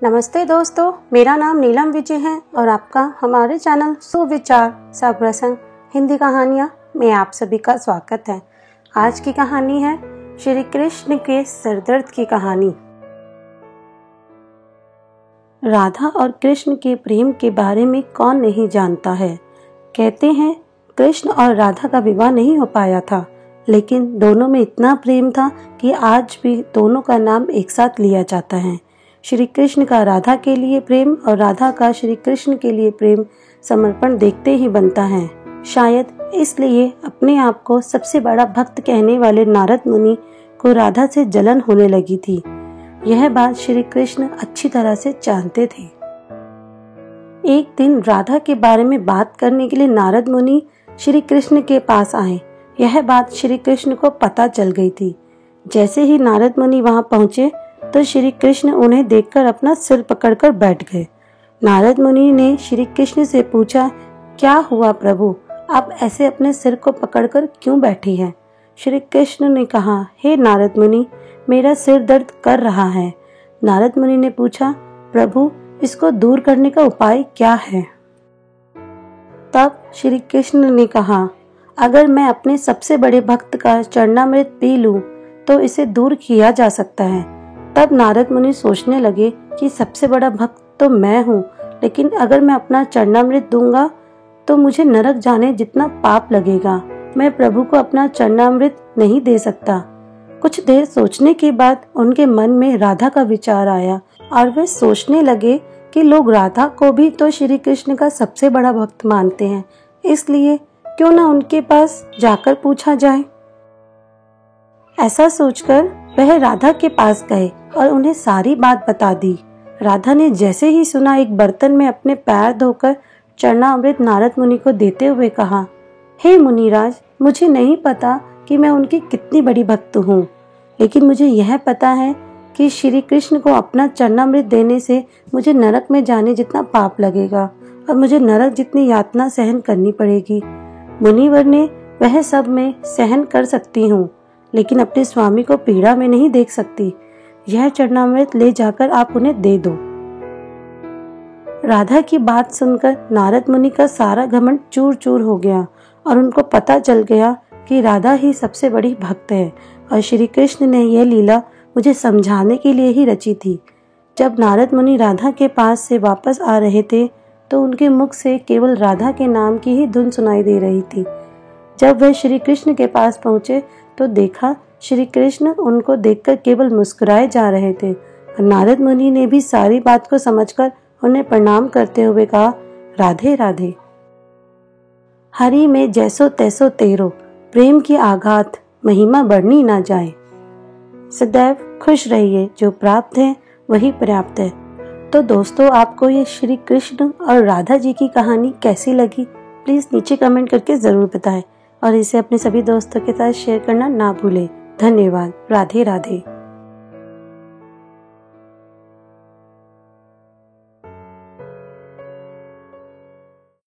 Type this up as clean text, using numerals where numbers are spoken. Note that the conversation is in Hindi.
नमस्ते दोस्तों, मेरा नाम नीलम विजय है और आपका हमारे चैनल सुविचार सप्रसंग हिंदी कहानियाँ में आप सभी का स्वागत है। आज की कहानी है श्री कृष्ण के सिरदर्द की कहानी। राधा और कृष्ण के प्रेम के बारे में कौन नहीं जानता है। कहते हैं कृष्ण और राधा का विवाह नहीं हो पाया था, लेकिन दोनों में इतना प्रेम था कि आज भी दोनों का नाम एक साथ लिया जाता है। श्री कृष्ण का राधा के लिए प्रेम और राधा का श्री कृष्ण के लिए प्रेम समर्पण देखते ही बनता है। शायद इसलिए अपने आप को सबसे बड़ा भक्त कहने वाले नारद मुनि को राधा से जलन होने लगी थी। यह बात श्री कृष्ण अच्छी तरह से जानते थे। एक दिन राधा के बारे में बात करने के लिए नारद मुनि श्री कृष्ण के पास आए। यह बात श्री कृष्ण को पता चल गई थी। जैसे ही नारद मुनि वहां पहुंचे तो श्री कृष्ण उन्हें देखकर अपना सिर पकड़कर बैठ गए। नारद मुनि ने श्री कृष्ण से पूछा, क्या हुआ प्रभु, आप ऐसे अपने सिर को पकड़कर क्यों बैठी हैं? श्री कृष्ण ने कहा, हे नारद मुनि, मेरा सिर दर्द कर रहा है। नारद मुनि ने पूछा, प्रभु इसको दूर करने का उपाय क्या है? तब श्री कृष्ण ने कहा, अगर मैं अपने सबसे बड़े भक्त का चरणामृत पी लूं तो इसे दूर किया जा सकता है। तब नारद मुनि सोचने लगे कि सबसे बड़ा भक्त तो मैं हूँ, लेकिन अगर मैं अपना चरणामृत दूंगा तो मुझे नरक जाने जितना पाप लगेगा। मैं प्रभु को अपना चरणामृत नहीं दे सकता। कुछ देर सोचने के बाद उनके मन में राधा का विचार आया और वे सोचने लगे कि लोग राधा को भी तो श्री कृष्ण का सबसे बड़ा भक्त मानते हैं, इसलिए क्यों ना उनके पास जाकर पूछा जाए। ऐसा सोचकर वह राधा के पास गए और उन्हें सारी बात बता दी। राधा ने जैसे ही सुना, एक बर्तन में अपने पैर धोकर चरणामृत नारद मुनि को देते हुए कहा, हे मुनिराज, मुझे नहीं पता कि मैं उनकी कितनी बड़ी भक्त हूँ, लेकिन मुझे यह पता है कि श्री कृष्ण को अपना चरणामृत देने से मुझे नरक में जाने जितना पाप लगेगा और मुझे नरक जितनी यातना सहन करनी पड़ेगी। मुनिवर ने वह सब मैं सहन कर सकती हूँ, लेकिन अपने स्वामी को पीड़ा में नहीं देख सकती। यह चरणामृत ले जाकर आप उन्हें दे दो। राधा की बात सुनकर नारद मुनि का सारा घमंड चूर चूर हो गया और उनको पता चल गया कि राधा ही सबसे बड़ी भक्त है और श्री कृष्ण ने यह लीला मुझे समझाने के लिए ही रची थी। जब नारद मुनि राधा के पास से वापस आ रहे थे तो उनके मुख से केवल राधा के नाम की ही धुन सुनाई दे रही थी। जब वह श्री कृष्ण के पास पहुंचे तो देखा श्री कृष्ण उनको देखकर केवल मुस्कुराए जा रहे थे और नारद मुनि ने भी सारी बात को समझकर उन्हें प्रणाम करते हुए कहा, राधे राधे। हरि में जैसो तैसो तेरो, प्रेम की आघात महिमा बढ़नी ना जाए। सदैव खुश रहिए, जो प्राप्त है वही पर्याप्त है। तो दोस्तों, आपको ये श्री कृष्ण और राधा जी की कहानी कैसी लगी, प्लीज नीचे कमेंट करके जरूर बताएं और इसे अपने सभी दोस्तों के साथ शेयर करना ना भूलें। धन्यवाद। राधे राधे।